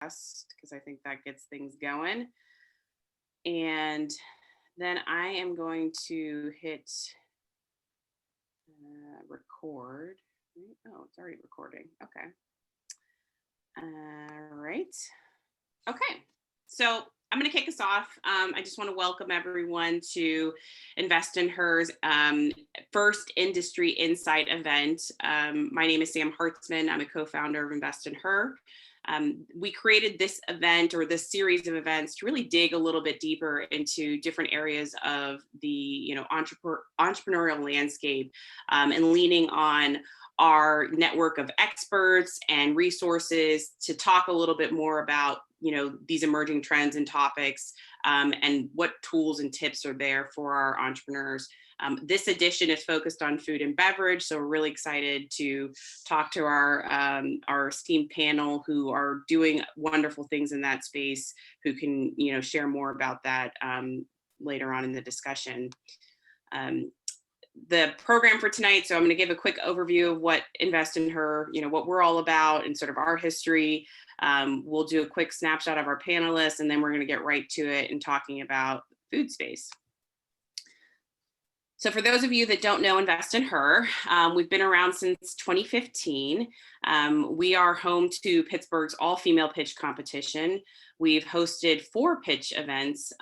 because I think that gets things going. And then I am going to hit record. Oh, it's already recording. Okay. All right. Okay. So I'm going to kick us off. I just want to welcome everyone to Invest in Her's first industry insight event. My name is Sam Hartzman. I'm a co-founder of Invest in Her. We created this event or this series of events to really dig a little bit deeper into different areas of the entrepreneurial landscape, and leaning on our network of experts and resources to talk a little bit more about these emerging trends and topics, and what tools and tips are there for our entrepreneurs. This edition is focused on food and beverage, so we're really excited to talk to our esteemed panel who are doing wonderful things in that space, who can share more about that later on in the discussion. The program for tonight, so I'm going to give a quick overview of what Invest in Her, what we're all about and sort of our history. We'll do a quick snapshot of our panelists, and then we're going to get right to it and talking about food space. So for those of you that don't know Invest in Her, we've been around since 2015. We are home to Pittsburgh's all-female pitch competition. We've hosted 4 pitch events,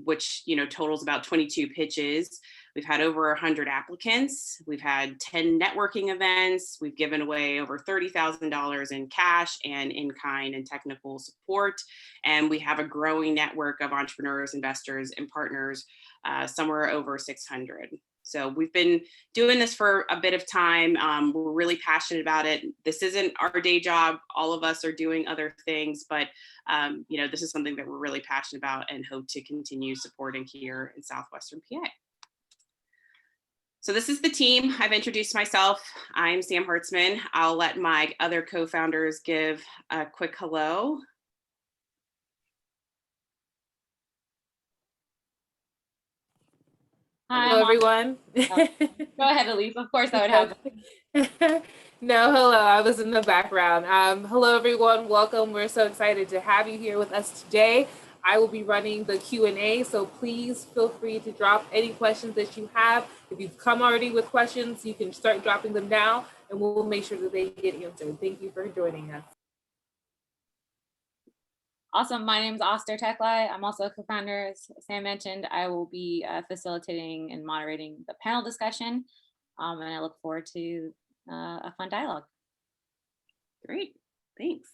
which totals about 22 pitches. We've had over 100 applicants. We've had 10 networking events. We've given away over $30,000 in cash and in-kind and technical support. And we have a growing network of entrepreneurs, investors, and partners, somewhere over 600. So we've been doing this for a bit of time. We're really passionate about it. This isn't our day job. All of us are doing other things, but this is something that we're really passionate about and hope to continue supporting here in Southwestern PA. So this is the team. I've introduced myself. I'm Sam Hartzman. I'll let my other co-founders give a quick hello. Hi, hello, everyone. Oh, go ahead, Elise. Of course I would have. No, hello. I was in the background. Hello, everyone. Welcome. We're so excited to have you here with us today. I will be running the Q&A, so please feel free to drop any questions that you have. If you've come already with questions, you can start dropping them now, and we'll make sure that they get answered. Thank you for joining us. Awesome. My name is Oster Teklai. I'm also a co-founder. As Sam mentioned, I will be facilitating and moderating the panel discussion, and I look forward to a fun dialogue. Great. Thanks.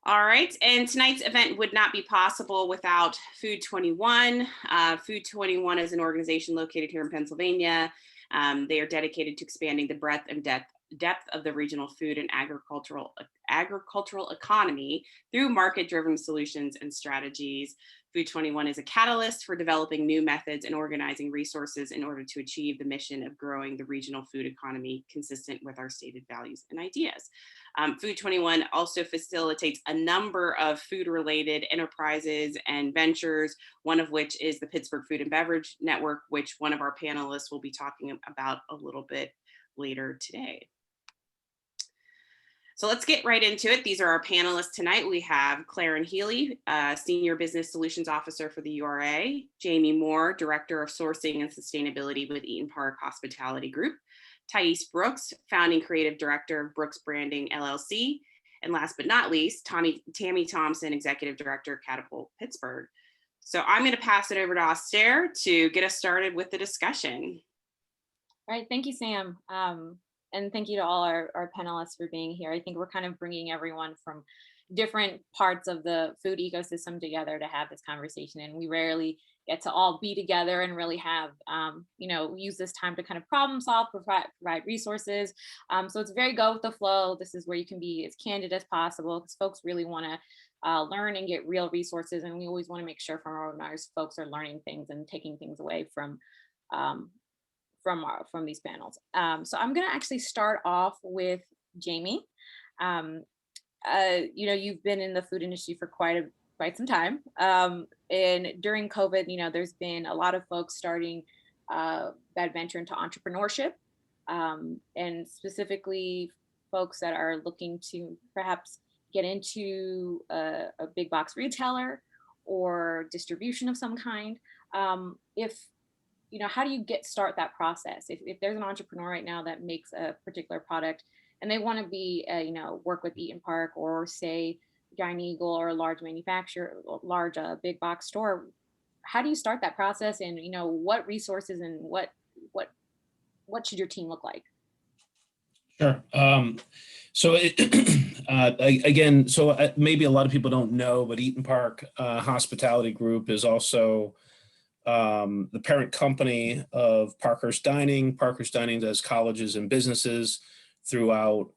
All right, and tonight's event would not be possible without Food 21. Food 21 is an organization located here in Pennsylvania. They are dedicated to expanding the breadth and depth of the regional food and agricultural economy through market-driven solutions and strategies. Food 21 is a catalyst for developing new methods and organizing resources in order to achieve the mission of growing the regional food economy consistent with our stated values and ideas. Food 21 also facilitates a number of food-related enterprises and ventures, one of which is the Pittsburgh Food and Beverage Network, which one of our panelists will be talking about a little bit later today. So let's get right into it. These are our panelists tonight. We have Claren Healy, Senior Business Solutions Officer for the URA, Jamie Moore, Director of Sourcing and Sustainability with Eaton Park Hospitality Group, Thais Brooks, Founding Creative Director of Brooks Branding LLC, and last but not least, Tammy Thompson, Executive Director, Catapult Pittsburgh. So I'm going to pass it over to Oster to get us started with the discussion. All right, thank you, Sam. And thank you to all our panelists for being here. I think we're kind of bringing everyone from different parts of the food ecosystem together to have this conversation. And we rarely get to all be together and really have, use this time to kind of problem solve, provide resources. So it's very go with the flow. This is where you can be as candid as possible because folks really want to learn and get real resources. And we always want to make sure from our webinars, folks are learning things and taking things away from these panels. So I'm going to actually start off with Jamie. You've been in the food industry for quite some time. And during COVID, there's been a lot of folks starting that venture into entrepreneurship, and specifically folks that are looking to perhaps get into a big box retailer or distribution of some kind. If how do you start that process? If there's an entrepreneur right now that makes a particular product and they want to be, work with Eaton Park or say Giant Eagle or a large manufacturer, large big box store, how do you start that process? And what resources and what should your team look like? Sure. So again, maybe a lot of people don't know, but Eaton Park Hospitality Group is also the parent company of Parkhurst Dining. Parkhurst Dining does colleges and businesses throughout.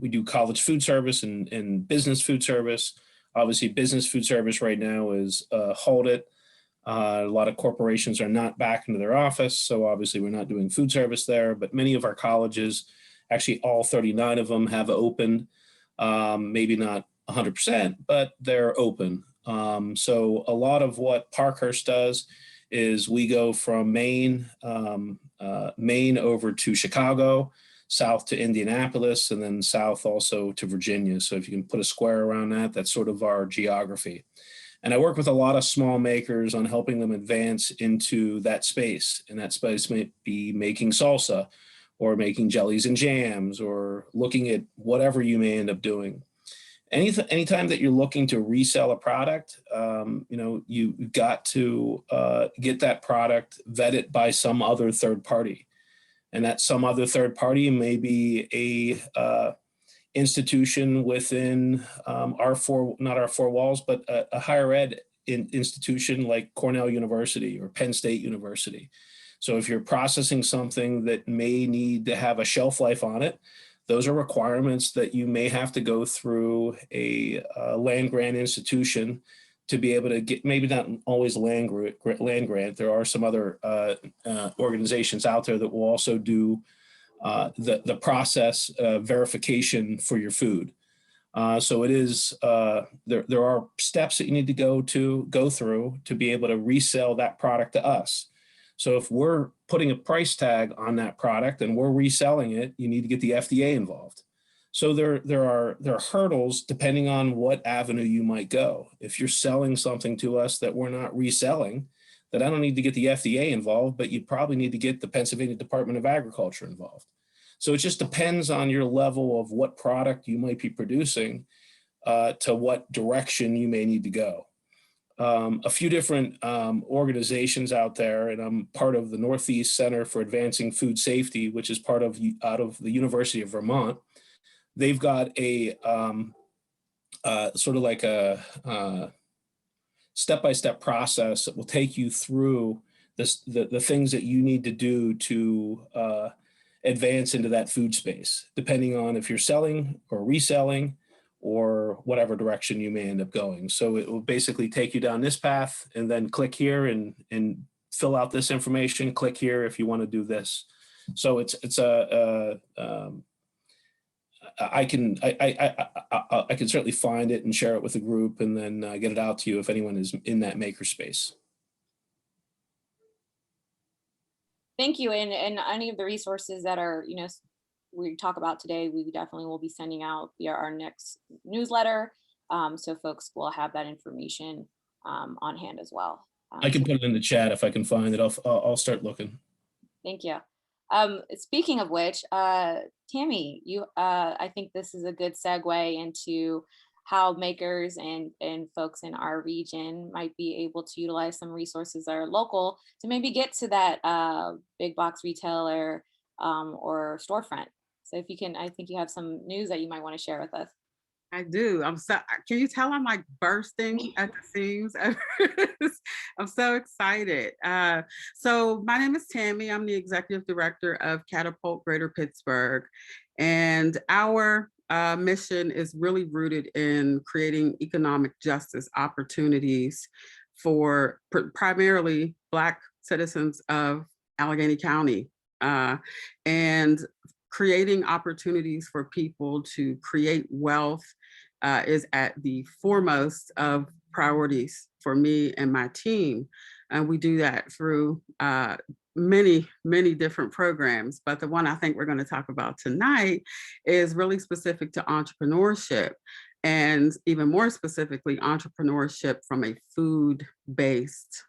We do college food service and business food service. Obviously, business food service right now is halted. A lot of corporations are not back into their office, so obviously we're not doing food service there, but many of our colleges, actually all 39 of them, have opened. Maybe not 100%, but they're open. So a lot of what Parkhurst does is we go from Maine over to Chicago, south to Indianapolis, and then south also to Virginia. So if you can put a square around that, that's sort of our geography. And I work with a lot of small makers on helping them advance into that space. And that space may be making salsa or making jellies and jams or looking at whatever you may end up doing. Anytime that you're looking to resell a product, you've got to get that product vetted by some other third party. And that some other third party may be a institution within not our four walls, but a higher ed institution like Cornell University or Penn State University. So if you're processing something that may need to have a shelf life on it, those are requirements that you may have to go through a land grant institution to be able to get, maybe not always land grant. There are some other organizations out there that will also do the process verification for your food. So it is, there are steps that you need to go through to be able to resell that product to us. So if we're putting a price tag on that product and we're reselling it, you need to get the FDA involved. So there are hurdles depending on what avenue you might go. If you're selling something to us that we're not reselling, then I don't need to get the FDA involved, but you probably need to get the Pennsylvania Department of Agriculture involved. So it just depends on your level of what product you might be producing to what direction you may need to go. A few different organizations out there, and I'm part of the Northeast Center for Advancing Food Safety, which is out of the University of Vermont. They've got a sort of like a step-by-step process that will take you through the things that you need to do to advance into that food space, depending on if you're selling or reselling or whatever direction you may end up going. So it will basically take you down this path and then click here and fill out this information, click here if you want to do this. So I can certainly find it and share it with the group and then get it out to you if anyone is in that maker space. Thank you. And any of the resources that are, we talk about today, we definitely will be sending out via our next newsletter. So folks will have that information on hand as well. I can put it in the chat if I can find it. I'll start looking. Thank you. Speaking of which, Tammy, I think this is a good segue into how makers and folks in our region might be able to utilize some resources that are local to maybe get to that big box retailer or storefront. So if you can, I think you have some news that you might want to share with us. I do. Can you tell I'm like bursting at the seams? I'm so excited. So my name is Tammy. I'm the executive director of Catapult Greater Pittsburgh. And our mission is really rooted in creating economic justice opportunities for primarily Black citizens of Allegheny County. And creating opportunities for people to create wealth is at the foremost of priorities for me and my team. And we do that through many, many different programs. But the one I think we're going to talk about tonight is really specific to entrepreneurship. and even more specifically, entrepreneurship from a food-based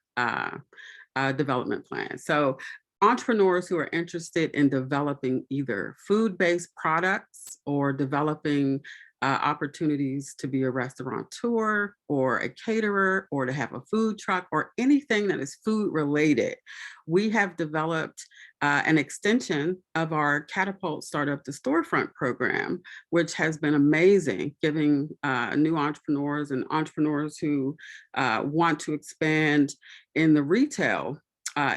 development plan. So entrepreneurs who are interested in developing either food-based products or developing opportunities to be a restaurateur or a caterer or to have a food truck or anything that is food related. We have developed an extension of our Catapult Startup to Storefront program, which has been amazing, giving new entrepreneurs and entrepreneurs who want to expand in the retail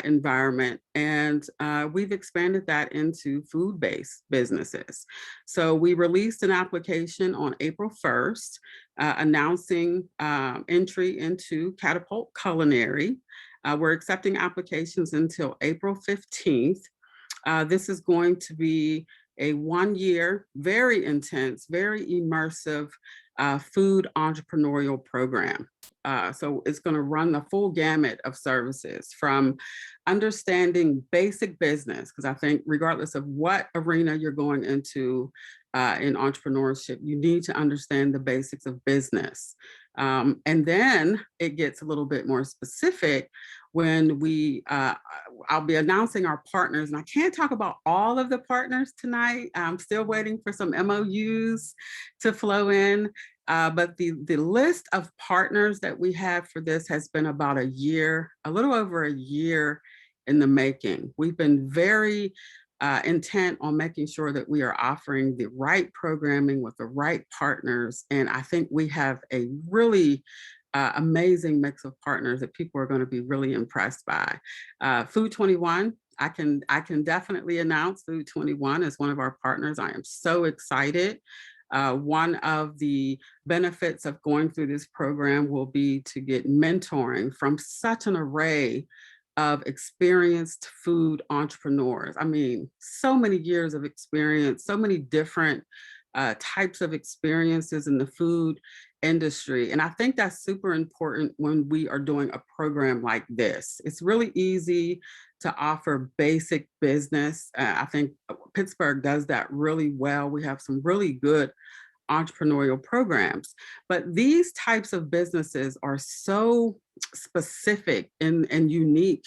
environment. And we've expanded that into food-based businesses. So we released an application on April 1st, announcing entry into Catapult Culinary. We're accepting applications until April 15th. This is going to be a 1-year, very intense, very immersive food entrepreneurial program. So it's going to run the full gamut of services, from understanding basic business, because I think regardless of what arena you're going into in entrepreneurship, you need to understand the basics of business. And then it gets a little bit more specific when I'll be announcing our partners, and I can't talk about all of the partners tonight. I'm still waiting for some MOUs to flow in. But the list of partners that we have for this has been about a year, a little over a year in the making. We've been very intent on making sure that we are offering the right programming with the right partners. And I think we have a really amazing mix of partners that people are going to be really impressed by. Food 21, I can definitely announce Food 21 as one of our partners. I am so excited. One of the benefits of going through this program will be to get mentoring from such an array of experienced food entrepreneurs. I mean, so many years of experience, so many different types of experiences in the food industry. And I think that's super important when we are doing a program like this. It's really easy to offer basic business. I think Pittsburgh does that really well. We have some really good entrepreneurial programs, but these types of businesses are so specific and unique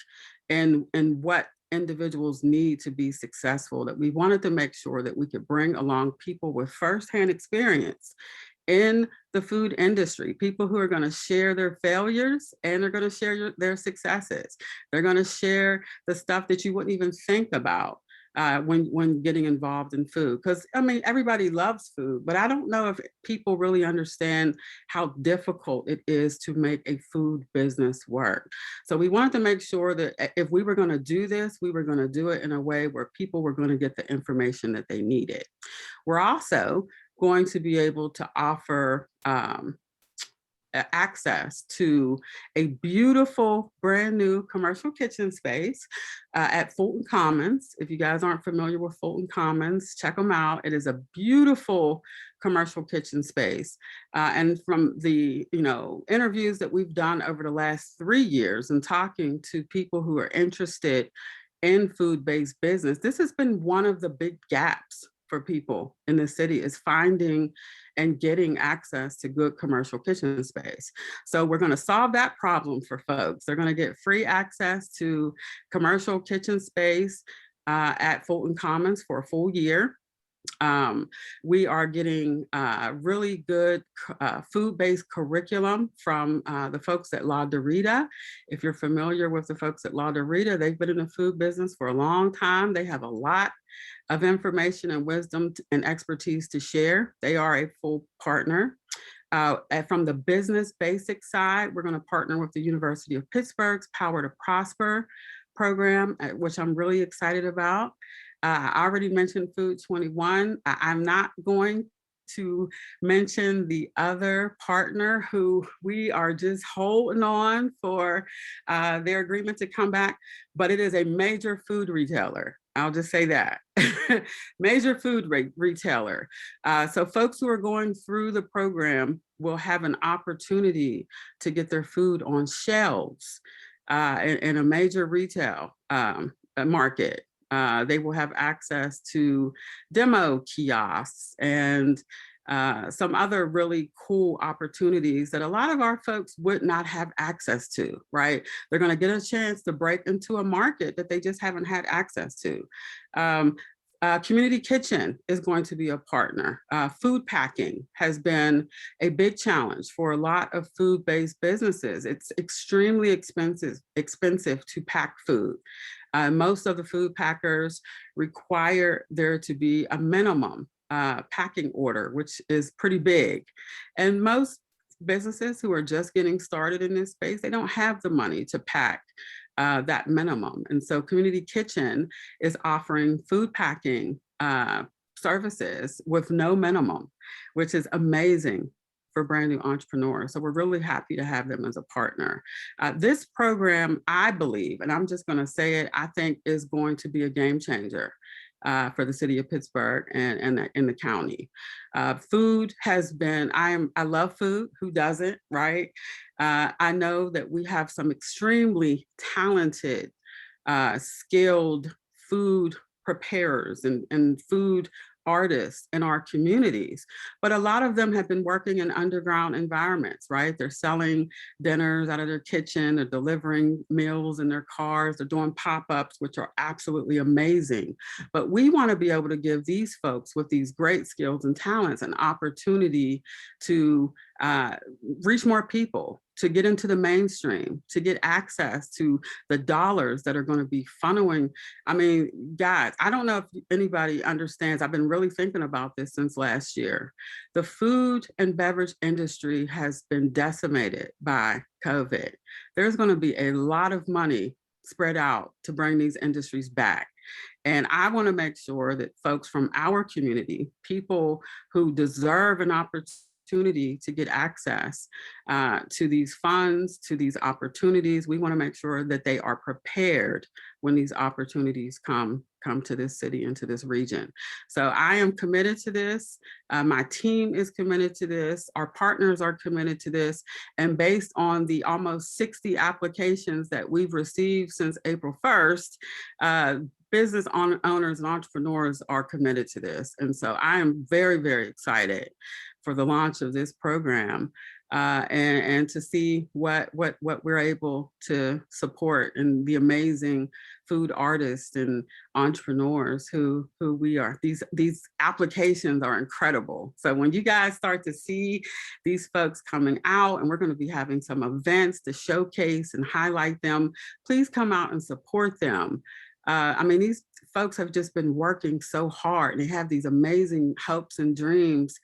in what individuals need to be successful, that we wanted to make sure that we could bring along people with firsthand experience in the food industry, people who are going to share their failures and they're going to share their successes. They're going to share the stuff that you wouldn't even think about when getting involved in food. Because I mean, everybody loves food, but I don't know if people really understand how difficult it is to make a food business work. So we wanted to make sure that if we were going to do this, we were going to do it in a way where people were going to get the information that they needed. We're also going to be able to offer access to a beautiful brand new commercial kitchen space at Fulton Commons. If you guys aren't familiar with Fulton Commons, check them out. It is a beautiful commercial kitchen space. And from the interviews that we've done over the last 3 years and talking to people who are interested in food-based business, this has been one of the big gaps for people in the city, is finding and getting access to good commercial kitchen space. So we're going to solve that problem for folks. They're going to get free access to commercial kitchen space at Fulton Commons for a full year. We are getting really good food-based curriculum from the folks at La Dorita. If you're familiar with the folks at La Dorita, they've been in the food business for a long time. They have a lot of information and wisdom and expertise to share. They are a full partner. From the business basic side, we're going to partner with the University of Pittsburgh's Power to Prosper program, which I'm really excited about. I already mentioned Food 21. I'm not going to mention the other partner who we are just holding on for their agreement to come back, but it is a major food retailer. I'll just say that. Major food retailer. So folks who are going through the program will have an opportunity to get their food on shelves in a major retail market. They will have access to demo kiosks and some other really cool opportunities that a lot of our folks would not have access to, right? They're going to get a chance to break into a market that they just haven't had access to. Community kitchen is going to be a partner. Food packing has been a big challenge for a lot of food-based businesses. It's extremely expensive to pack food. Most of the food packers require there to be a minimum packing order, which is pretty big. And most businesses who are just getting started in this space, they don't have the money to pack that minimum. And so Community Kitchen is offering food packing services with no minimum, which is amazing for brand new entrepreneurs. So we're really happy to have them as a partner. This program, I believe, and I'm just going to say it, I think is going to be a game changer for the city of Pittsburgh and in the county. Food has been, I love food, who doesn't, right? I know that we have some extremely talented, skilled food preparers and food artists in our communities, but a lot of them have been working in underground environments, right? They're selling dinners out of their kitchen, they're delivering meals in their cars, they're doing pop-ups, which are absolutely amazing. But we want to be able to give these folks with these great skills and talents an opportunity to reach more people, to get into the mainstream, to get access to the dollars that are going to be funneling. I mean, guys, I don't know if anybody understands. I've been really thinking about this since last year. The food and beverage industry has been decimated by COVID. There's going to be a lot of money spread out to bring these industries back. And I want to make sure that folks from our community, people who deserve an opportunity to get access to these funds, to these opportunities. We want to make sure that they are prepared when these opportunities come to this city and to this region. So I am committed to this. My team is committed to this. Our partners are committed to this. And based on the almost 60 applications that we've received since April 1st, business owners and entrepreneurs are committed to this. And so I am very, very excited for the launch of this program and to see what we're able to support and the amazing food artists and entrepreneurs who we are. These applications are incredible. So when you guys start to see these folks coming out, and we're going to be having some events to showcase and highlight them, please come out and support them. I mean, these folks have just been working so hard and they have these amazing hopes and dreams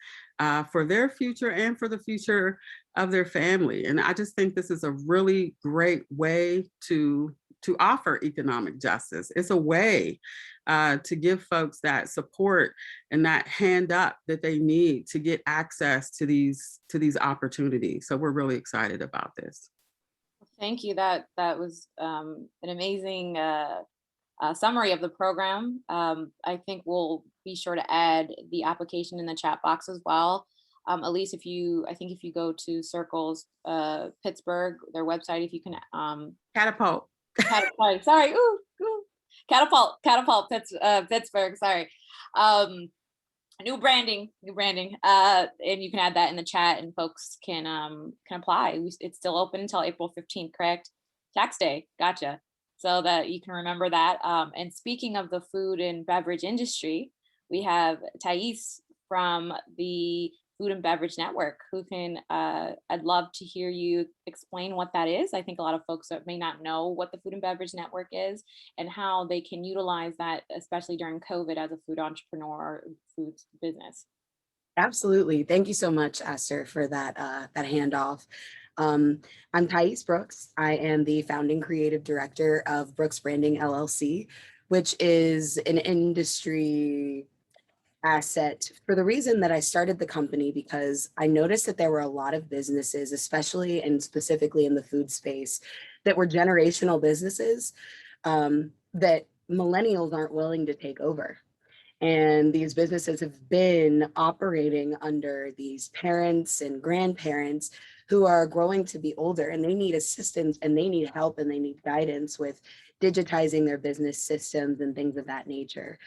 for their future and for the future of their family. And I just think this is a really great way to offer economic justice. It's a way to give folks that support and that hand up that they need to get access to these opportunities. So we're really excited about this. Thank you. That was an amazing summary of the program. I think we'll be sure to add the application in the chat box as well. Elise, if you go to Circles Pittsburgh, their website, if you can Catapult. Sorry, Catapult Pittsburgh. Sorry, new branding, and you can add that in the chat, and folks can apply. It's still open until April 15th, correct? Tax day. Gotcha. So that you can remember that. And speaking of the food and beverage industry, we have Thais from the Food and Beverage Network, who can, I'd love to hear you explain what that is. I think a lot of folks that may not know what the Food and Beverage Network is and how they can utilize that, especially during COVID, as a food entrepreneur or food business. Absolutely. Thank you so much, Esther, for that handoff. I'm Thais Brooks. I am the founding creative director of Brooks Branding LLC, which is an industry asset for the reason that I started the company, because I noticed that there were a lot of businesses, especially and specifically in the food space, that were generational businesses that millennials aren't willing to take over. And these businesses have been operating under these parents and grandparents who are growing to be older, and they need assistance and they need help and they need guidance with digitizing their business systems and things of that nature.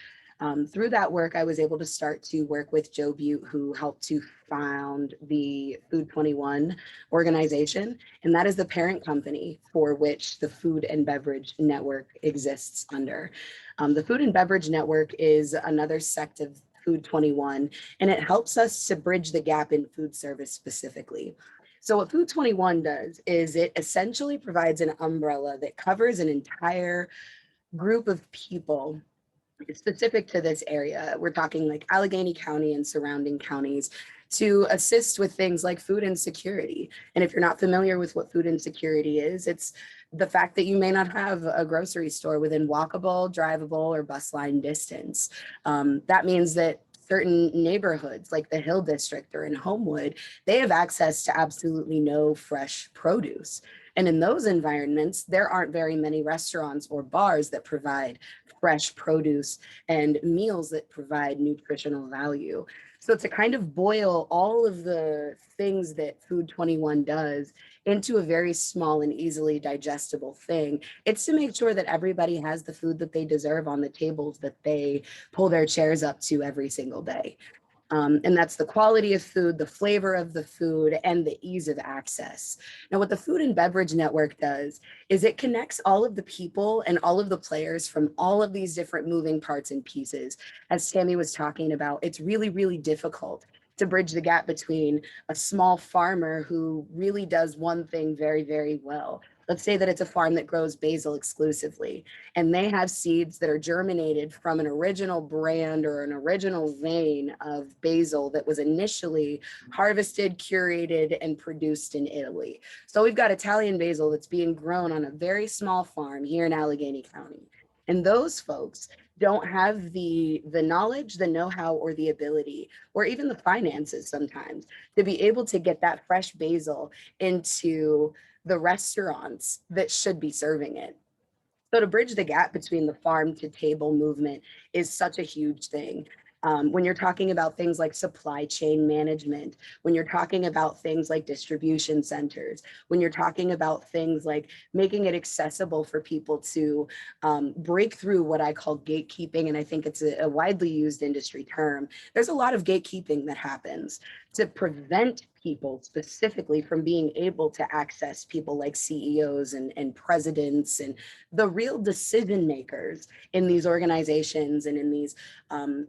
Through that work, I was able to start to work with Joe Butte, who helped to found the Food 21 organization. And that is the parent company for which the Food and Beverage Network exists under. The Food and Beverage Network is another sect of Food 21, and it helps us to bridge the gap in food service specifically. So what Food 21 does is it essentially provides an umbrella that covers an entire group of people specific to this area. We're talking like Allegheny County and surrounding counties to assist with things like food insecurity. And if you're not familiar with what food insecurity is, it's the fact that you may not have a grocery store within walkable, drivable, or bus line distance. That means that certain neighborhoods like the Hill District or in Homewood, they have access to absolutely no fresh produce. And in those environments, there aren't very many restaurants or bars that provide fresh produce and meals that provide nutritional value. So to kind of boil all of the things that Food 21 does into a very small and easily digestible thing, it's to make sure that everybody has the food that they deserve on the tables that they pull their chairs up to every single day. And that's the quality of food, the flavor of the food, and the ease of access. Now, what the Food and Beverage Network does is it connects all of the people and all of the players from all of these different moving parts and pieces. As Tammy was talking about, it's really, really difficult to bridge the gap between a small farmer who really does one thing very, very well. Let's say that it's a farm that grows basil exclusively, and they have seeds that are germinated from an original brand or an original vein of basil that was initially harvested, curated, and produced in Italy. So we've got Italian basil that's being grown on a very small farm here in Allegheny County. And those folks don't have the knowledge, the know-how, or the ability, or even the finances sometimes to be able to get that fresh basil into the restaurants that should be serving it. So to bridge the gap between the farm to table movement is such a huge thing. When you're talking about things like supply chain management, when you're talking about things like distribution centers, when you're talking about things like making it accessible for people to break through what I call gatekeeping, and I think it's a widely used industry term, there's a lot of gatekeeping that happens to prevent people specifically from being able to access people like CEOs and presidents and the real decision makers in these organizations and in these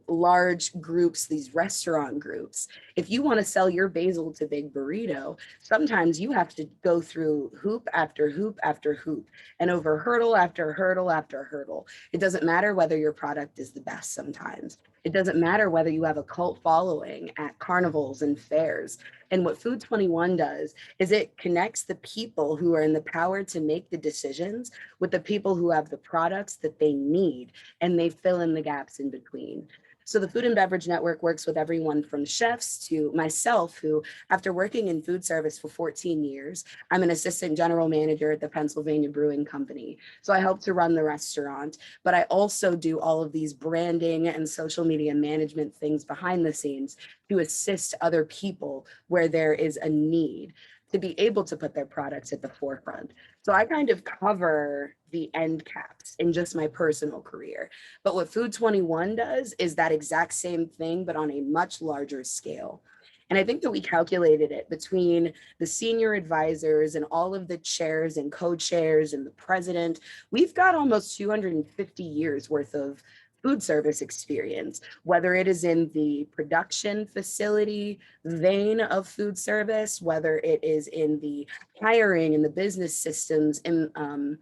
large groups, these restaurant groups. If you want to sell your basil to Big Burrito, sometimes you have to go through hoop after hoop after hoop and over hurdle after hurdle after hurdle. It doesn't matter whether your product is the best sometimes. It doesn't matter whether you have a cult following at carnivals and fairs. And what Food 21 does is it connects the people who are in the power to make the decisions with the people who have the products that they need, and they fill in the gaps in between. So the Food and Beverage Network works with everyone from chefs to myself, who, after working in food service for 14 years, I'm an assistant general manager at the Pennsylvania Brewing Company. So I help to run the restaurant, but I also do all of these branding and social media management things behind the scenes to assist other people where there is a need to be able to put their products at the forefront. So I kind of cover the end caps in just my personal career. But what Food 21 does is that exact same thing, but on a much larger scale. And I think that we calculated it between the senior advisors and all of the chairs and co-chairs and the president. We've got almost 250 years worth of food service experience, whether it is in the production facility vein of food service, whether it is in the hiring and the business systems and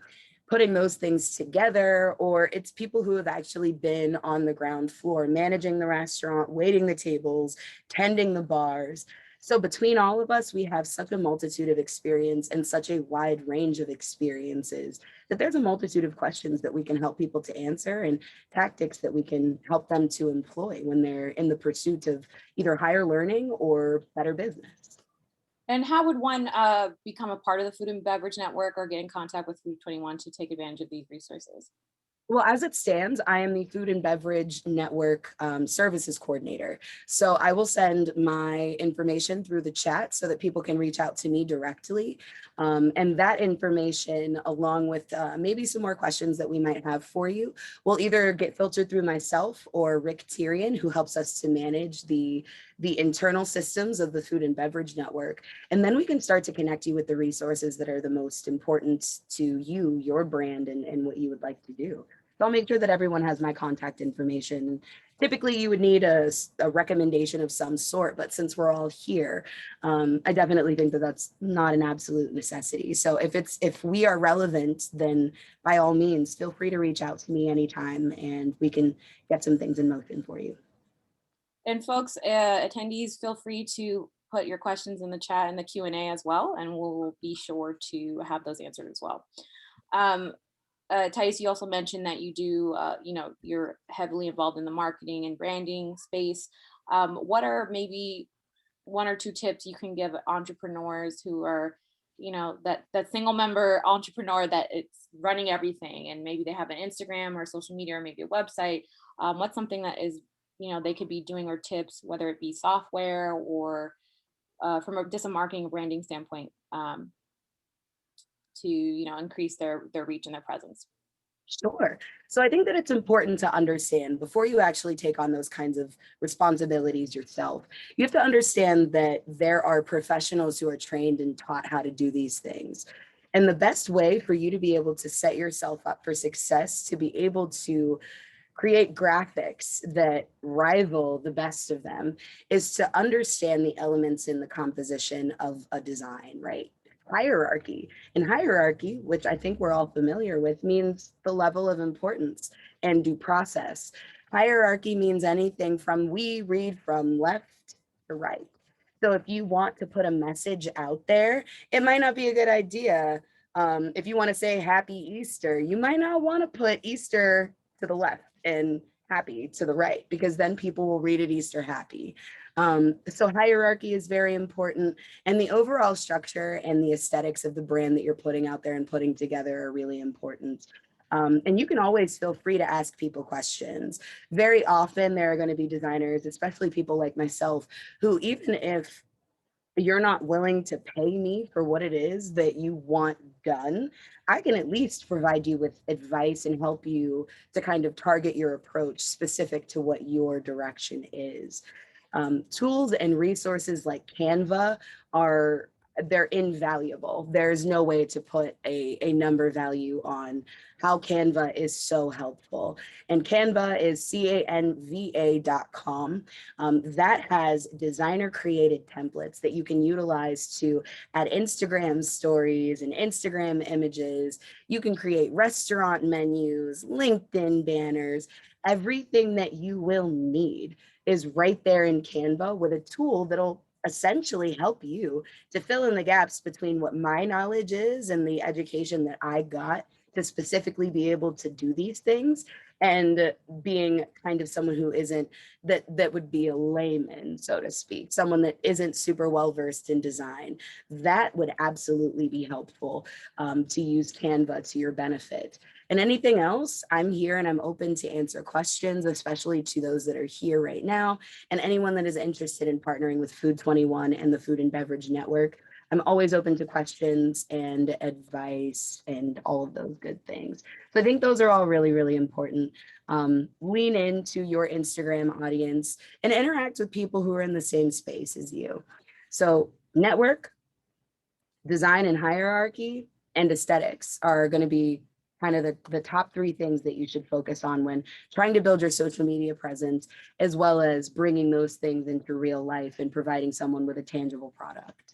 putting those things together, or it's people who have actually been on the ground floor, managing the restaurant, waiting the tables, tending the bars. So between all of us, we have such a multitude of experience and such a wide range of experiences that there's a multitude of questions that we can help people to answer and tactics that we can help them to employ when they're in the pursuit of either higher learning or better business. And how would one become a part of the Food and Beverage Network or get in contact with Food 21 to take advantage of these resources? Well, as it stands, I am the Food and Beverage Network Services Coordinator. So I will send my information through the chat so that people can reach out to me directly. And that information, along with maybe some more questions that we might have for you, will either get filtered through myself or Rick Tyrion, who helps us to manage the internal systems of the Food and Beverage Network. And then we can start to connect you with the resources that are the most important to you, your brand, and what you would like to do. So I'll make sure that everyone has my contact information. Typically, you would need a recommendation of some sort, but since we're all here, I definitely think that that's not an absolute necessity. So if we are relevant, then by all means, feel free to reach out to me anytime, and we can get some things in motion for you. And folks, attendees, feel free to put your questions in the chat and the Q&A as well, and we'll be sure to have those answered as well. Thais, you also mentioned that you do, you're heavily involved in the marketing and branding space. What are maybe 1 or 2 tips you can give entrepreneurs who are, that single member entrepreneur that it's running everything, and maybe they have an Instagram or social media or maybe a website? What's something that is, they could be doing, or tips, whether it be software or from just a marketing and branding standpoint, to increase their reach and their presence? Sure. So I think that it's important to understand before you actually take on those kinds of responsibilities yourself, you have to understand that there are professionals who are trained and taught how to do these things. And the best way for you to be able to set yourself up for success, to be able to create graphics that rival the best of them, is to understand the elements in the composition of a design, right? Hierarchy. And hierarchy, which I think we're all familiar with, means the level of importance and due process. Hierarchy means anything from, we read from left to right. So if you want to put a message out there, it might not be a good idea. If you want to say happy Easter, you might not want to put Easter to the left and happy to the right, because then people will read it Easter happy. So hierarchy is very important, and the overall structure and the aesthetics of the brand that you're putting out there and putting together are really important. And you can always feel free to ask people questions. Very often there are going to be designers, especially people like myself, who, even if you're not willing to pay me for what it is that you want done, I can at least provide you with advice and help you to kind of target your approach specific to what your direction is. Tools and resources like Canva they're invaluable. There's no way to put a number value on how Canva is so helpful. And Canva is canva.com. That has designer created templates that you can utilize to add Instagram stories and Instagram images. You can create restaurant menus, LinkedIn banners, everything that you will need is right there in Canva, with a tool that'll essentially help you to fill in the gaps between what my knowledge is and the education that I got to specifically be able to do these things, and being kind of someone who isn't, that would be a layman, so to speak, someone that isn't super well versed in design. That would absolutely be helpful to use Canva to your benefit. And anything else, I'm here and I'm open to answer questions, especially to those that are here right now, and anyone that is interested in partnering with Food 21 and the Food and Beverage Network. I'm always open to questions and advice and all of those good things. So I think those are all really, really important. Lean into your Instagram audience and interact with people who are in the same space as you. So network, design and hierarchy, and aesthetics are going to be kind of the top 3 things that you should focus on when trying to build your social media presence, as well as bringing those things into real life and providing someone with a tangible product.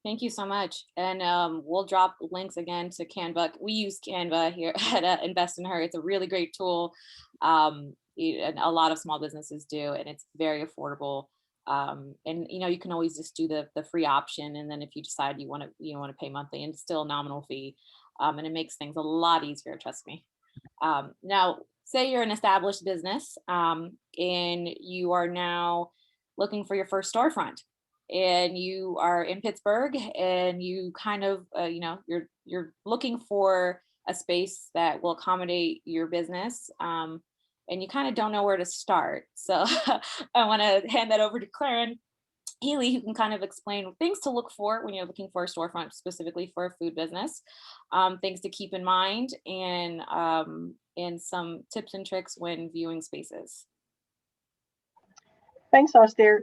Thank you so much. And we'll drop links again to Canva. We use Canva here at Invest in Her. It's a really great tool. And a lot of small businesses do, and it's very affordable. And you can always just do the free option. And then if you decide you want to pay monthly, and it's still a nominal fee. And it makes things a lot easier, trust me. Now, say you're an established business and you are now looking for your first storefront, and you are in Pittsburgh, and you kind of, you're looking for a space that will accommodate your business, and you kind of don't know where to start. So I want to hand that over to Claren Healy, who can kind of explain things to look for when you're looking for a storefront specifically for a food business, things to keep in mind, and some tips and tricks when viewing spaces. Thanks, Austin.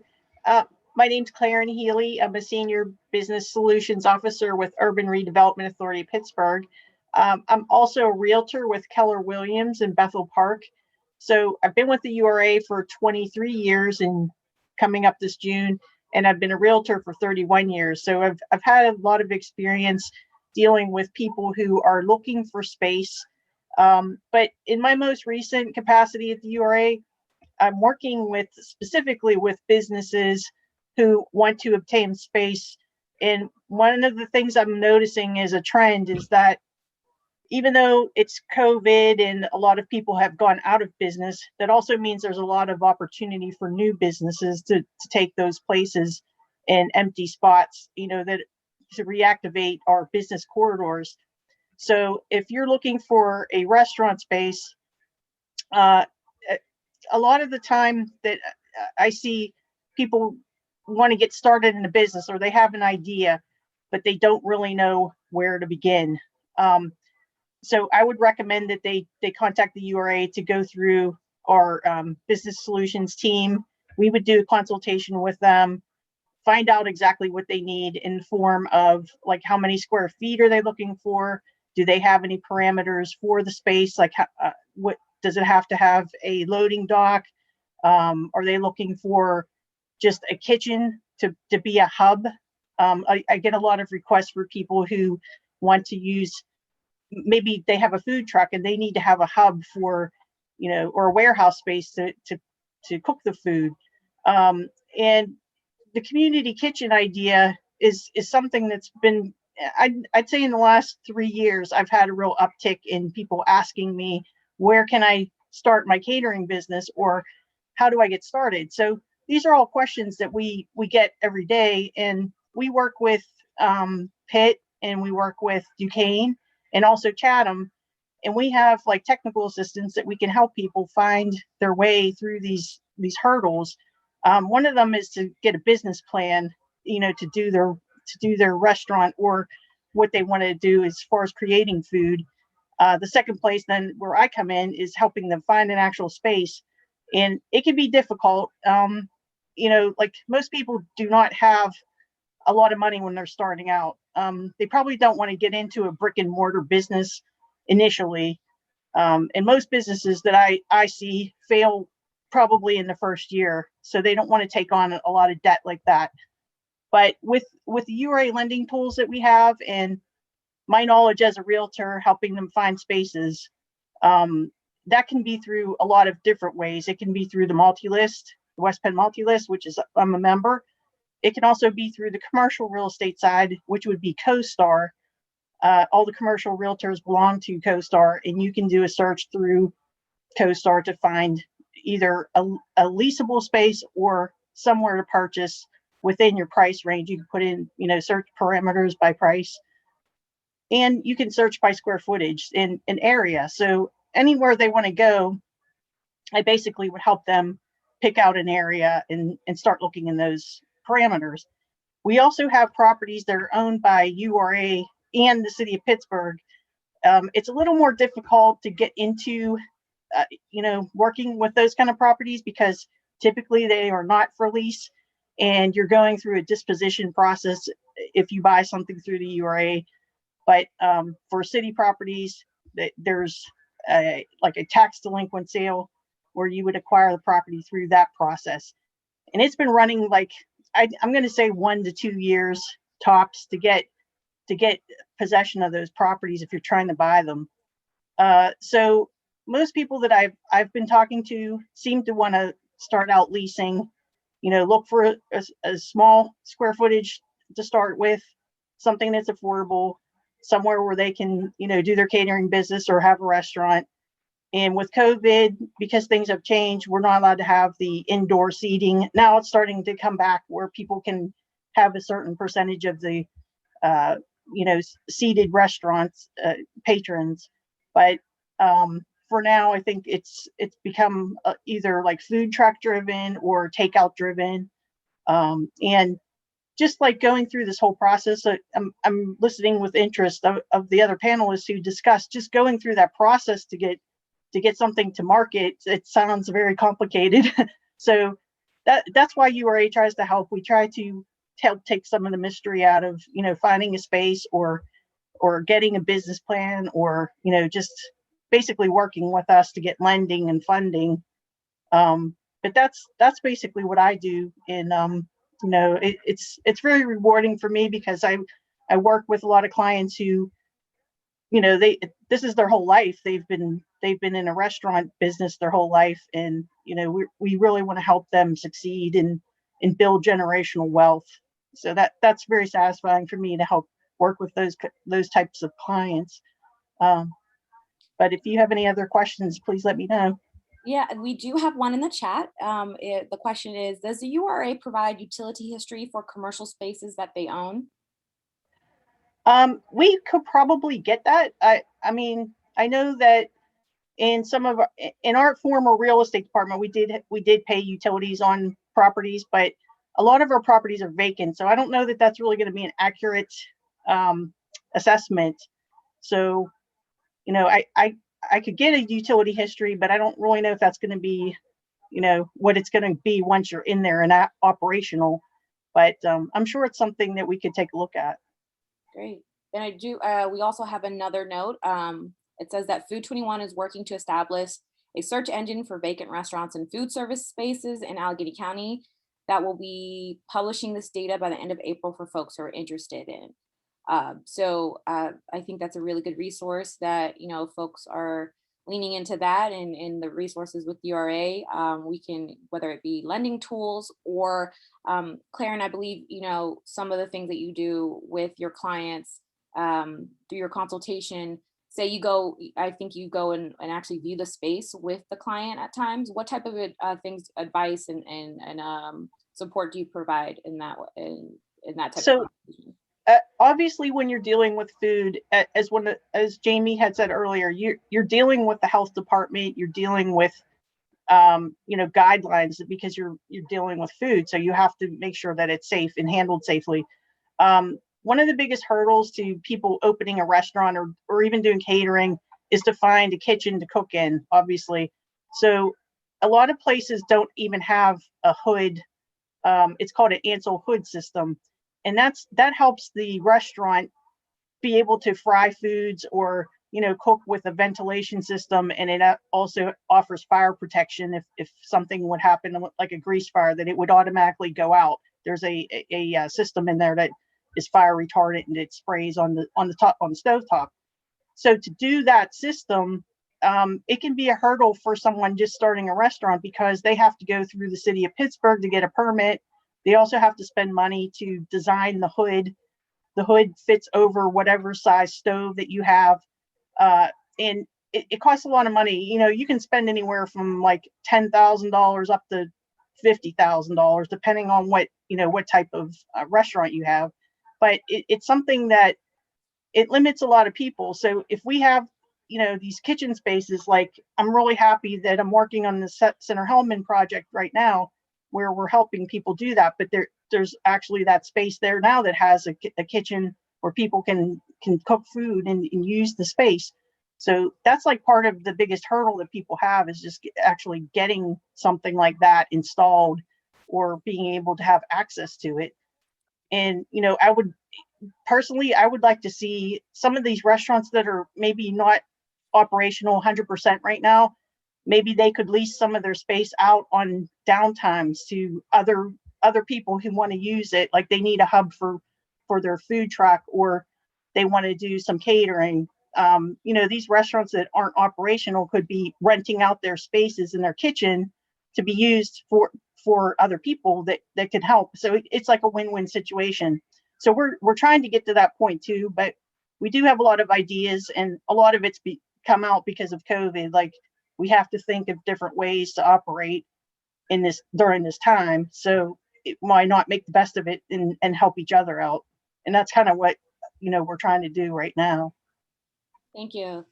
My name's Claren Healy. I'm a Senior Business Solutions Officer with Urban Redevelopment Authority of Pittsburgh. I'm also a Realtor with Keller Williams in Bethel Park. So I've been with the URA for 23 years and coming up this June, and I've been a Realtor for 31 years. So I've had a lot of experience dealing with people who are looking for space. But in my most recent capacity at the URA, I'm working specifically with businesses who want to obtain space. And one of the things I'm noticing is a trend is that even though it's COVID and a lot of people have gone out of business, that also means there's a lot of opportunity for new businesses to take those places and empty spots, that to reactivate our business corridors. So if you're looking for a restaurant space, a lot of the time that I see people want to get started in a business, or they have an idea, but they don't really know where to begin. So I would recommend that they contact the URA to go through our business solutions team. We would do a consultation with them, find out exactly what they need in the form of like how many square feet are they looking for? Do they have any parameters for the space? Like what does it have to have a loading dock? Are they looking for just a kitchen to be a hub? I get a lot of requests for people who want to use, maybe they have a food truck and they need to have a hub for, or a warehouse space to cook the food. And the community kitchen idea is something that's been, I'd say in the last 3 years, I've had a real uptick in people asking me, where can I start my catering business, or how do I get started? So these are all questions that we get every day, and we work with Pitt, and we work with Duquesne, and also Chatham, and we have like technical assistants that we can help people find their way through these hurdles. One of them is to get a business plan, to do their restaurant or what they want to do as far as creating food. The second place then where I come in is helping them find an actual space, and it can be difficult. Like most people do not have a lot of money when they're starting out. They probably don't want to get into a brick and mortar business initially. And most businesses that I see fail probably in the first year. So they don't want to take on a lot of debt like that. But with the URA lending tools that we have, and my knowledge as a realtor helping them find spaces, that can be through a lot of different ways. It can be through the multi-list, the West Penn multi-list, which is I'm a member. It can also be through the commercial real estate side, which would be CoStar. All the commercial realtors belong to CoStar, and you can do a search through CoStar to find either a leasable space or somewhere to purchase within your price range. You can put in, search parameters by price, and you can search by square footage in an area. So anywhere they want to go, I basically would help them pick out an area and start looking in those parameters. We also have properties that are owned by URA and the city of Pittsburgh. It's a little more difficult to get into, working with those kind of properties because typically they are not for lease, and you're going through a disposition process if you buy something through the URA. But for city properties, there's like a tax delinquent sale where you would acquire the property through that process. And it's been running like, I'm going to say 1 to 2 years tops to get possession of those properties if you're trying to buy them. So most people that I've been talking to seem to want to start out leasing, look for a small square footage to start with, something that's affordable, somewhere where they can, do their catering business or have a restaurant. And with COVID, because things have changed, we're not allowed to have the indoor seating. Now it's starting to come back where people can have a certain percentage of the, seated restaurants, patrons. But for now, I think it's become either like food truck driven or takeout driven. And just like going through this whole process, I'm listening with interest of the other panelists who discussed just going through that process to get something to market. It sounds very complicated. So that's why URA tries to help. We try to help take some of the mystery out of, finding a space or getting a business plan, or, just basically working with us to get lending and funding. But that's basically what I do. And it's very rewarding for me because I work with a lot of clients who, this is their whole life. They've been in a restaurant business their whole life, and we really want to help them succeed and build generational wealth. So that's very satisfying for me to help work with those types of clients. But if you have any other questions, please let me know. Yeah, we do have one in the chat. The question is, does the URA provide utility history for commercial spaces that they own? We could probably get that. I mean, I know that in our former real estate department, we did pay utilities on properties, but a lot of our properties are vacant. So I don't know that that's really going to be an accurate assessment. So, I could get a utility history, but I don't really know if that's going to be, what it's going to be once you're in there and operational. But I'm sure it's something that we could take a look at. Great. And we also have another note. It says that Food 21 is working to establish a search engine for vacant restaurants and food service spaces in Allegheny County that will be publishing this data by the end of April for folks who are interested in. So I think that's a really good resource that, folks are leaning into that, and the resources with URA. We can, whether it be lending tools or Claire, I believe, some of the things that you do with your clients through your consultation, say you go, I think you go and actually view the space with the client at times. What type of advice and support do you provide in that type of conversation? Obviously, when you're dealing with food, as Jamie had said earlier, you're dealing with the health department. You're dealing with, guidelines because you're dealing with food. So you have to make sure that it's safe and handled safely. One of the biggest hurdles to people opening a restaurant or even doing catering is to find a kitchen to cook in, obviously. So a lot of places don't even have a hood. It's called an Ansel hood system. And that helps the restaurant be able to fry foods or, cook with a ventilation system. And it also offers fire protection if something would happen, like a grease fire, that it would automatically go out. There's a system in there that is fire retardant, and it sprays on the stove top. So to do that system, it can be a hurdle for someone just starting a restaurant because they have to go through the city of Pittsburgh to get a permit. They also have to spend money to design the hood. The hood fits over whatever size stove that you have. And it costs a lot of money. You can spend anywhere from like $10,000 up to $50,000, depending on what type of restaurant you have. But it's something that it limits a lot of people. So if we have, these kitchen spaces, like I'm really happy that I'm working on the Center Hellman project right now, where we're helping people do that. But there's actually that space there now that has a kitchen where people can cook food and use the space. So that's like part of the biggest hurdle that people have, is just actually getting something like that installed or being able to have access to it. And, I would like to see some of these restaurants that are maybe not operational 100% right now, maybe they could lease some of their space out on downtimes to other people who want to use it. Like they need a hub for their food truck, or they want to do some catering. These restaurants that aren't operational could be renting out their spaces in their kitchen to be used for other people that could help. So it's like a win-win situation. So we're trying to get to that point too, but we do have a lot of ideas, and a lot of it's come out because of COVID. Like we have to think of different ways to operate during this time. So why not make the best of it and help each other out? And that's kind of what we're trying to do right now. Thank you.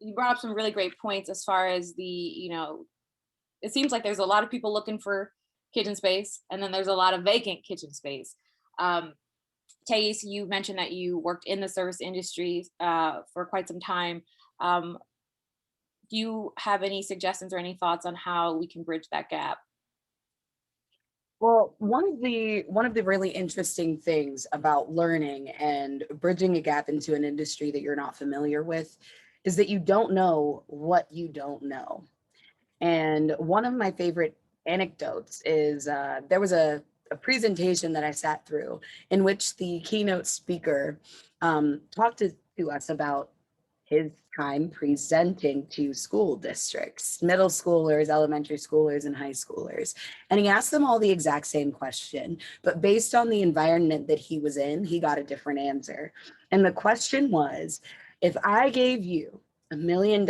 you brought up some really great points as far as it seems like there's a lot of people looking for kitchen space, and then there's a lot of vacant kitchen space. Thais, you mentioned that you worked in the service industry for quite some time. Do you have any suggestions or any thoughts on how we can bridge that gap? Well, one of the really interesting things about learning and bridging a gap into an industry that you're not familiar with is that you don't know what you don't know. And one of my favorite anecdotes is there was a presentation that I sat through in which the keynote speaker talked to us about his time presenting to school districts, middle schoolers, elementary schoolers, and high schoolers. And he asked them all the exact same question, but based on the environment that he was in, he got a different answer. And the question was, if I gave you $1 million,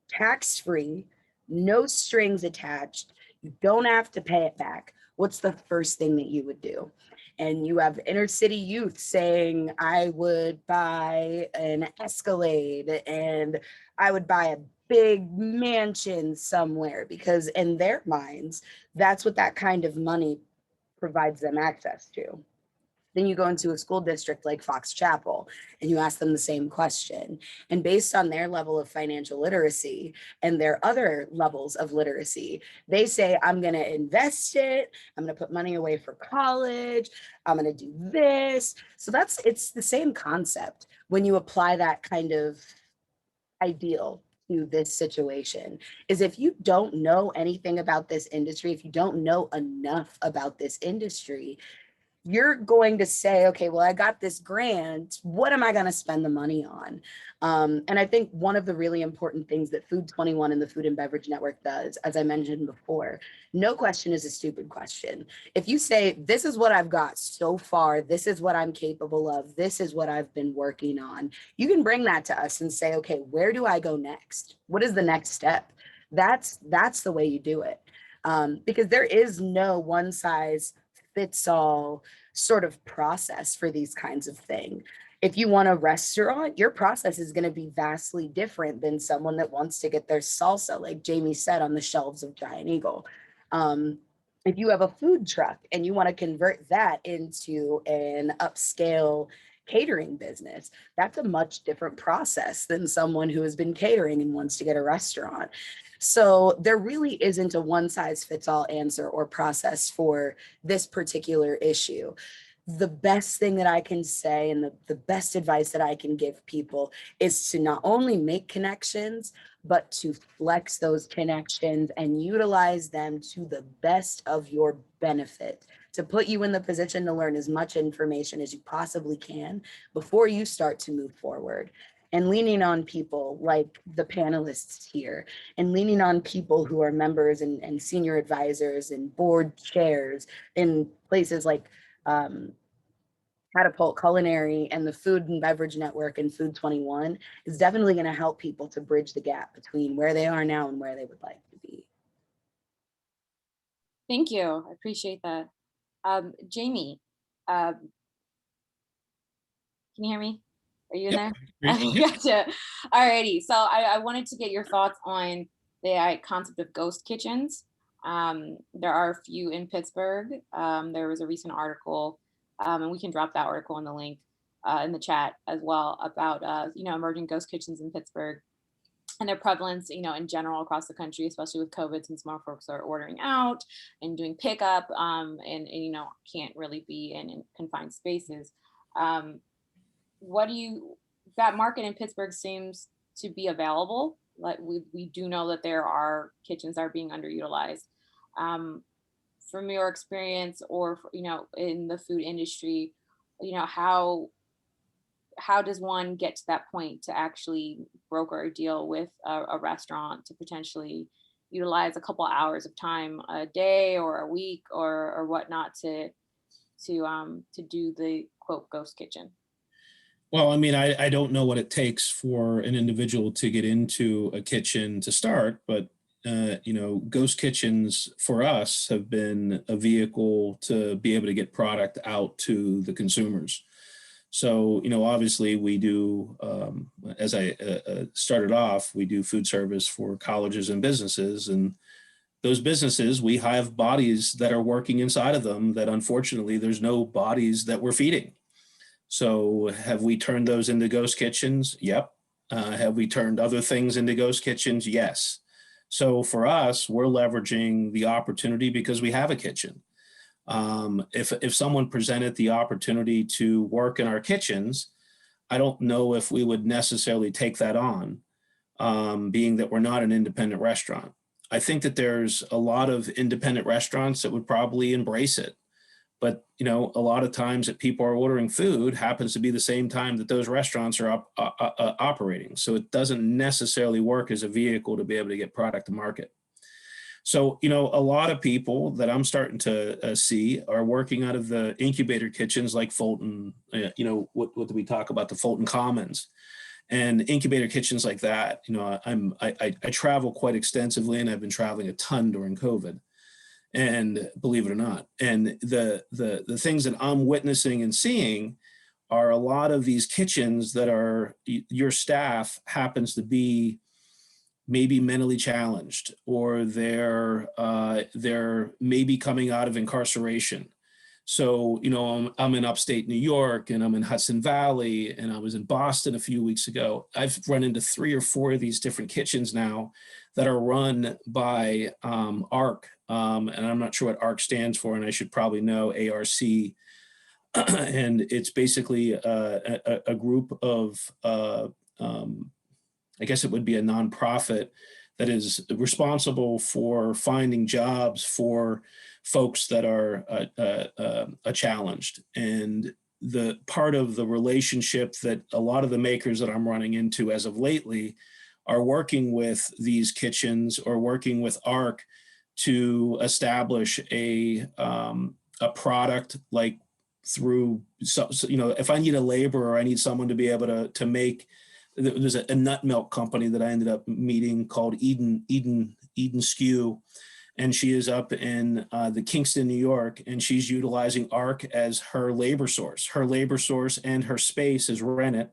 tax-free, no strings attached, you don't have to pay it back, what's the first thing that you would do? And you have inner city youth saying, I would buy an Escalade and I would buy a big mansion somewhere, because in their minds, that's what that kind of money provides them access to. Then you go into a school district like Fox Chapel and you ask them the same question. And based on their level of financial literacy and their other levels of literacy, they say, I'm going to invest it. I'm going to put money away for college. I'm going to do this. So it's the same concept when you apply that kind of ideal to this situation. Is if you don't know anything about this industry, if you don't know enough about this industry, you're going to say, okay, well, I got this grant. What am I going to spend the money on? And I think one of the really important things that Food 21 and the Food and Beverage Network does, as I mentioned before, no question is a stupid question. If you say, this is what I've got so far, this is what I'm capable of, this is what I've been working on, you can bring that to us and say, okay, where do I go next? What is the next step? That's the way you do it. Because there is no one size fits all sort of process for these kinds of things. If you want a restaurant, your process is going to be vastly different than someone that wants to get their salsa, like Jamie said, on the shelves of Giant Eagle. If you have a food truck and you want to convert that into an upscale catering business, that's a much different process than someone who has been catering and wants to get a restaurant. So there really isn't a one size fits all answer or process for this particular issue. The best thing that I can say and the best advice that I can give people is to not only make connections, but to flex those connections and utilize them to the best of your benefit, to put you in the position to learn as much information as you possibly can before you start to move forward. And leaning on people like the panelists here, and leaning on people who are members and senior advisors and board chairs in places like Catapult Culinary and the Food and Beverage Network and Food 21 is definitely going to help people to bridge the gap between where they are now and where they would like to be. Thank you. I appreciate that. Jamie, can you hear me? Are you in there? Gotcha. Alrighty. So I wanted to get your thoughts on the concept of ghost kitchens. There are a few in Pittsburgh. There was a recent article, and we can drop that article in the link in the chat as well, about emerging ghost kitchens in Pittsburgh and their prevalence, in general across the country, especially with COVID, since more folks are ordering out and doing pickup, and can't really be in confined spaces. That market in Pittsburgh seems to be available. Like we do know that there are kitchens that are being underutilized. From your experience, or in the food industry, how does one get to that point to actually broker a deal with a restaurant to potentially utilize a couple hours of time a day or a week or whatnot to do the quote ghost kitchen? Well, I mean, I don't know what it takes for an individual to get into a kitchen to start, but ghost kitchens for us have been a vehicle to be able to get product out to the consumers. So, obviously we do, as I started off, we do food service for colleges and businesses. And those businesses, we have bodies that are working inside of them that unfortunately there's no bodies that we're feeding. So have we turned those into ghost kitchens? Yep. Have we turned other things into ghost kitchens? Yes. So for us, we're leveraging the opportunity because we have a kitchen. If someone presented the opportunity to work in our kitchens, I don't know if we would necessarily take that on, being that we're not an independent restaurant. I think that there's a lot of independent restaurants that would probably embrace it. But, a lot of times that people are ordering food happens to be the same time that those restaurants are operating. So it doesn't necessarily work as a vehicle to be able to get product to market. So, a lot of people that I'm starting to see are working out of the incubator kitchens like Fulton, what do we talk about? The Fulton Commons and incubator kitchens like that. I travel quite extensively, and I've been traveling a ton during COVID. And believe it or not, and the things that I'm witnessing and seeing are a lot of these kitchens that are, your staff happens to be maybe mentally challenged, or they're maybe coming out of incarceration. So, I'm in upstate New York, and I'm in Hudson Valley, and I was in Boston a few weeks ago. I've run into 3 or 4 of these different kitchens now that are run by ARC. And I'm not sure what ARC stands for, and I should probably know, ARC. And it's basically a group of, I guess it would be a nonprofit that is responsible for finding jobs for folks that are challenged. And the part of the relationship that a lot of the makers that I'm running into as of lately are working with these kitchens or working with ARC to establish a product, like through, if I need a laborer, or I need someone to be able to make. There's a nut milk company that I ended up meeting called Eden Skew, and she is up in the Kingston, New York, and she's utilizing ARC as her labor source. Her labor source and her space is rented.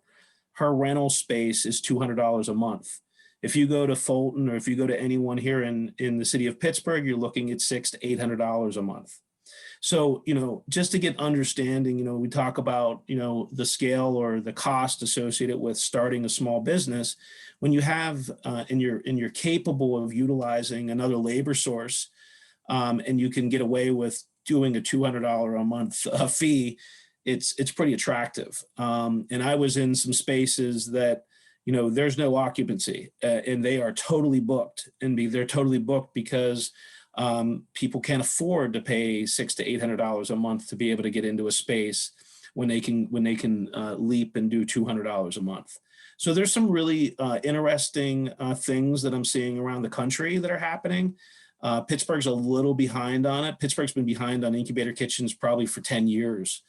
Her rental space is $200 a month. If you go to Fulton, or if you go to anyone here in the city of Pittsburgh, you're looking at $600 to $800 a month. So, just to get understanding, we talk about, the scale or the cost associated with starting a small business. When you have, and you're capable of utilizing another labor source, and you can get away with doing a $200 a month fee, it's pretty attractive. And I was in some spaces that, there's no occupancy, and they are totally booked, and they're totally booked because people can't afford to pay $600 to $800 a month to be able to get into a space when they can leap and do $200 a month. So there's some really interesting things that I'm seeing around the country that are happening. Pittsburgh's a little behind on it. Pittsburgh's been behind on incubator kitchens probably for 10 years.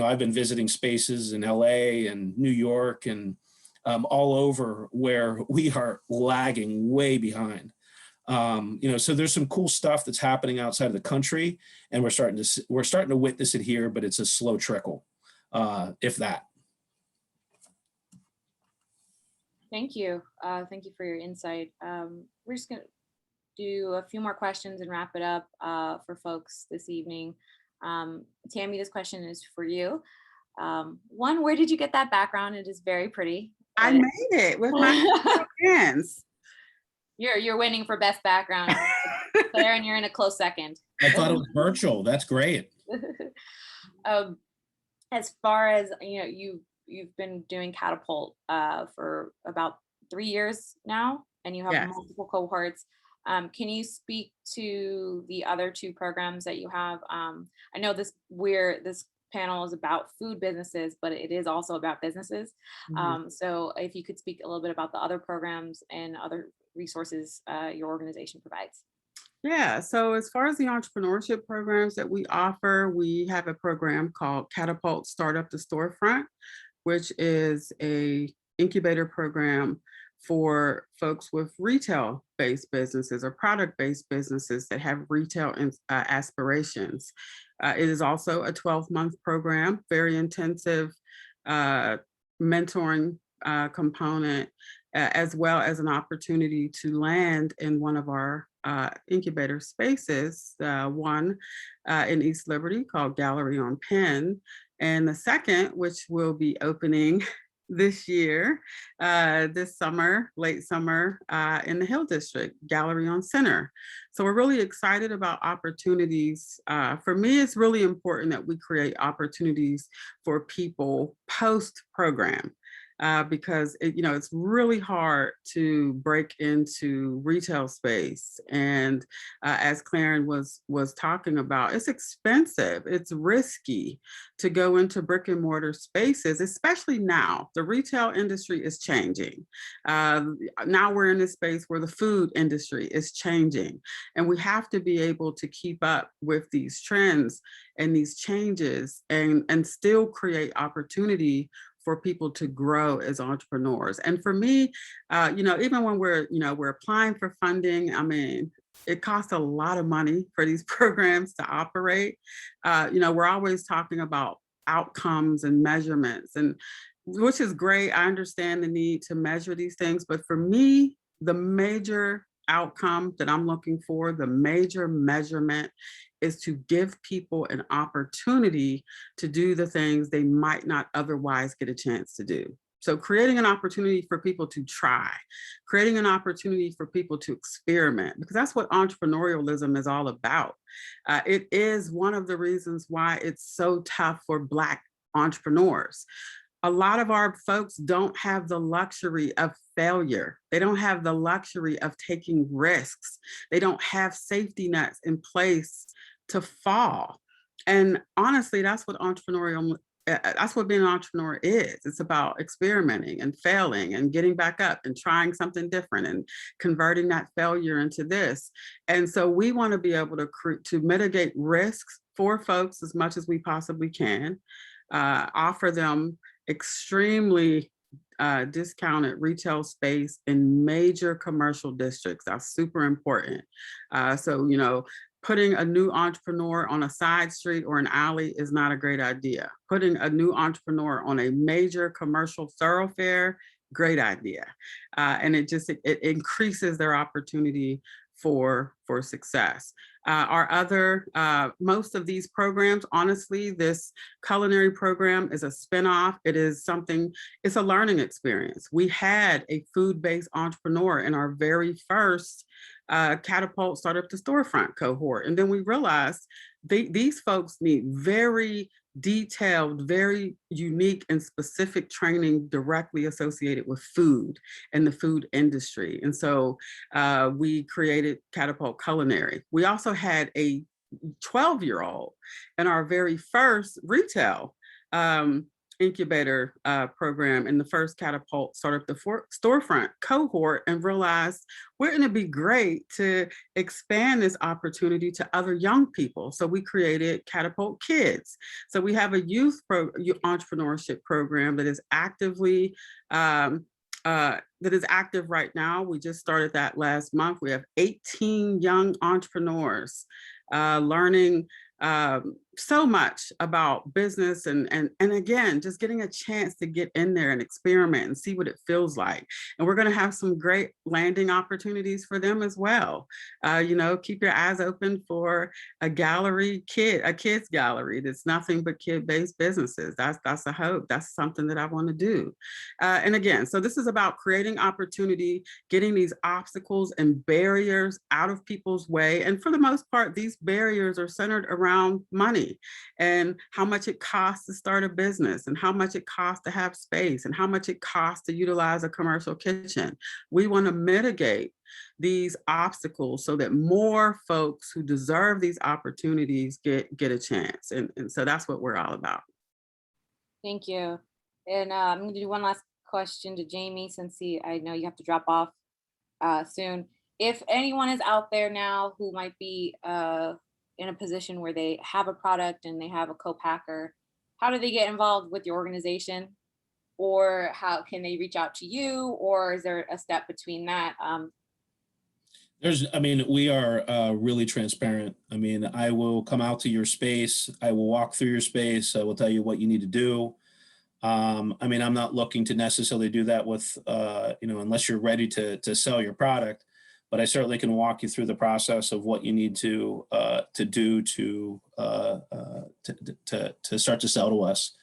I've been visiting spaces in LA and New York and all over where we are lagging way behind. So there's some cool stuff that's happening outside of the country, and we're starting to witness it here, but it's a slow trickle, if that. Thank you. Thank you for your insight. We're just going to do a few more questions and wrap it up for folks this evening. Tammy, this question is for you. One, where did you get that background? It is very pretty. I made it with my hands. You're winning for best background, Claire, and you're in a close second. I thought it was virtual. That's great. As far as you've been doing Catapult for about 3 years now, and you have multiple cohorts. Can you speak to the other 2 programs that you have? I know this panel is about food businesses, but it is also about businesses. Mm-hmm. So if you could speak a little bit about the other programs and other resources your organization provides. Yeah, so as far as the entrepreneurship programs that we offer, we have a program called Catapult Startup to Storefront, which is a incubator program for folks with retail-based businesses or product-based businesses that have retail aspirations. It is also a 12-month program, very intensive mentoring component, as well as an opportunity to land in one of our incubator spaces, one in East Liberty called Gallery on Penn, and the second, which will be opening this year, this summer, late summer, in the Hill District, Gallery on Center. So we're really excited about opportunities. For me, it's really important that we create opportunities for people post-program. Because it's really hard to break into retail space, and as Claren was talking about, it's expensive, it's risky to go into brick and mortar spaces, especially now. The retail industry is changing. Now we're in a space where the food industry is changing, and we have to be able to keep up with these trends and these changes, and still create opportunity for people to grow as entrepreneurs. And for me, even when we're applying for funding, I mean, it costs a lot of money for these programs to operate. We're always talking about outcomes and measurements, and which is great. I understand the need to measure these things, but for me, the major outcome that I'm looking for, the major measurement, is to give people an opportunity to do the things they might not otherwise get a chance to do. So creating an opportunity for people to try, creating an opportunity for people to experiment, because that's what entrepreneurialism is all about. It is one of the reasons why it's so tough for Black entrepreneurs. A lot of our folks don't have the luxury of failure. They don't have the luxury of taking risks. They don't have safety nets in place to fall. And honestly, that's what being an entrepreneur is. It's about experimenting and failing and getting back up and trying something different and converting that failure into this. And so we want to be able to mitigate risks for folks as much as we possibly can, offer them extremely discounted retail space in major commercial districts. That's super important. So, putting a new entrepreneur on a side street or an alley is not a great idea. Putting a new entrepreneur on a major commercial thoroughfare, great idea. And it increases their opportunity for success. Most of these programs, honestly, this culinary program is a spinoff. It's a learning experience. We had a food-based entrepreneur in our very first Catapult Startup to Storefront cohort. And then we realized these folks need very detailed, very unique and specific training directly associated with food and the food industry. And so we created Catapult Culinary. We also had a 12-year-old in our very first retail incubator program in the first Catapult Startup to Storefront cohort, and realized we're going to be great to expand this opportunity to other young people. So we created Catapult Kids. So we have a youth entrepreneurship program that is active right now. We just started that last month. We have 18 young entrepreneurs learning so much about business and again, just getting a chance to get in there and experiment and see what it feels like. And we're going to have some great landing opportunities for them as well. Keep your eyes open for a kids gallery that's nothing but kid-based businesses. That's a hope. That's something that I want to do. And again, so this is about creating opportunity, getting these obstacles and barriers out of people's way. And for the most part, these barriers are centered around money and how much it costs to start a business and how much it costs to have space and how much it costs to utilize a commercial kitchen. We want to mitigate these obstacles so that more folks who deserve these opportunities get a chance. And so that's what we're all about. Thank you. And I'm going to do one last question to Jamie, since I know you have to drop off soon. If anyone is out there now who might be in a position where they have a product and they have a co-packer, how do they get involved with your organization? Or how can they reach out to you? Or is there a step between that? We are really transparent. I will come out to your space. I will walk through your space. I will tell you what you need to do. I mean, I'm not looking to necessarily do that with, unless you're ready to sell your product, but I certainly can walk you through the process of what you need to do to start to sell to us.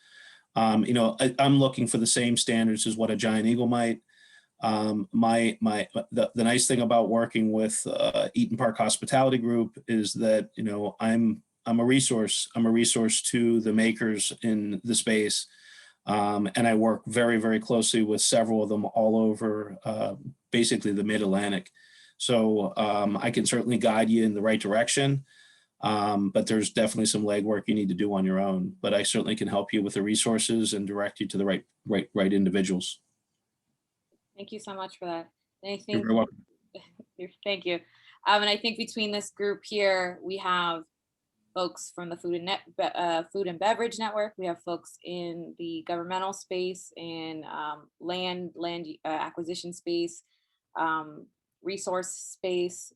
I'm looking for the same standards as what a Giant Eagle might. The nice thing about working with Eaton Park Hospitality Group is that, I'm a resource. I'm a resource to the makers in the space. And I work very, very closely with several of them all over basically the Mid-Atlantic. So I can certainly guide you in the right direction, but there's definitely some legwork you need to do on your own. But I certainly can help you with the resources and direct you to the right individuals. Thank you so much for that. And I You're think, very welcome. thank you. And I think between this group here, we have folks from the Food and Beverage Network. We have folks in the governmental space, in land acquisition space, resource space,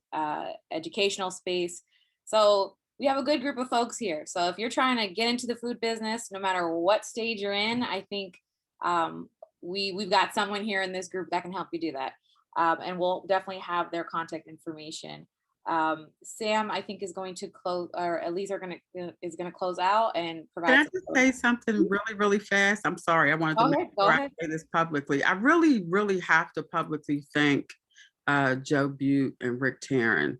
educational space. So we have a good group of folks here. So if you're trying to get into the food business, no matter what stage you're in, I think we've got someone here in this group that can help you do that. And we'll definitely have their contact information. Sam, I think, is going to close, or at least is going to close out and provide. Can I just say something really, really fast? I'm sorry. I wanted to make sure I say this publicly. I really, really have to publicly thank Joe Butte and Rick Tarrin.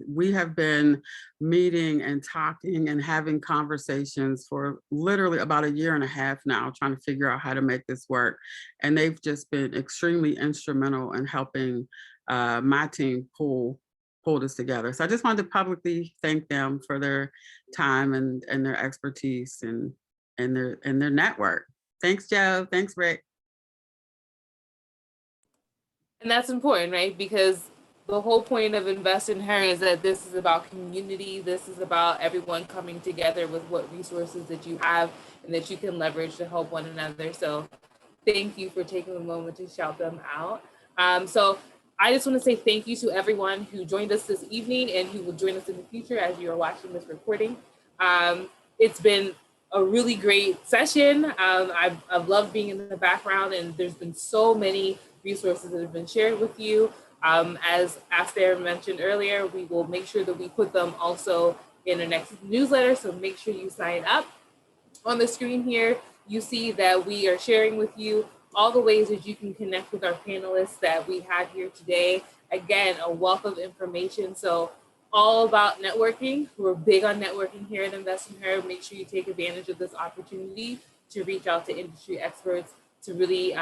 We have been meeting and talking and having conversations for literally about a year and a half now, trying to figure out how to make this work. And they've just been extremely instrumental in helping my team pull this together. So I just wanted to publicly thank them for their time and their expertise and their network. Thanks, Joe. Thanks, Rick. And that's important, right? Because the whole point of Invest in Her is that this is about community. This is about everyone coming together with what resources that you have and that you can leverage to help one another. So thank you for taking a moment to shout them out. So I just want to say thank you to everyone who joined us this evening and who will join us in the future as you are watching this recording. It's been a really great session. I've loved being in the background, and there's been so many resources that have been shared with you. As Aster mentioned earlier, we will make sure that we put them also in the next newsletter, so make sure you sign up. On the screen here, you see that we are sharing with you all the ways that you can connect with our panelists that we had here today. Again, a wealth of information. So all about networking. We're big on networking here at Invest in Her. Make sure you take advantage of this opportunity to reach out to industry experts to really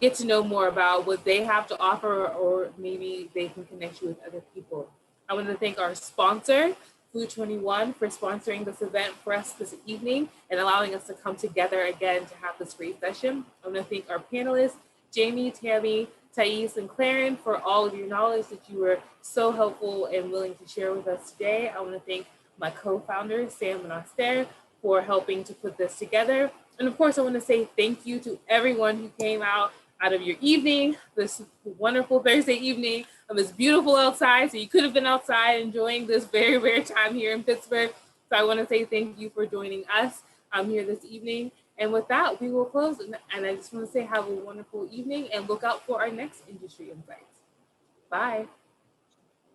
get to know more about what they have to offer, or maybe they can connect you with other people. I want to thank our sponsor, Food 21, for sponsoring this event for us this evening and allowing us to come together again to have this great session. I want to thank our panelists, Jamie, Tammy, Thais, and Claren, for all of your knowledge that you were so helpful and willing to share with us today. I want to thank my co-founders, Sam and Aster, for helping to put this together. And of course, I want to say thank you to everyone who came out of your evening, this wonderful Thursday evening. It's beautiful outside, so you could have been outside enjoying this very rare time here in Pittsburgh. So I want to say thank you for joining us here this evening. And with that, we will close. And I just want to say have a wonderful evening and look out for our next Industry Insights. Bye.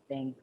Thanks.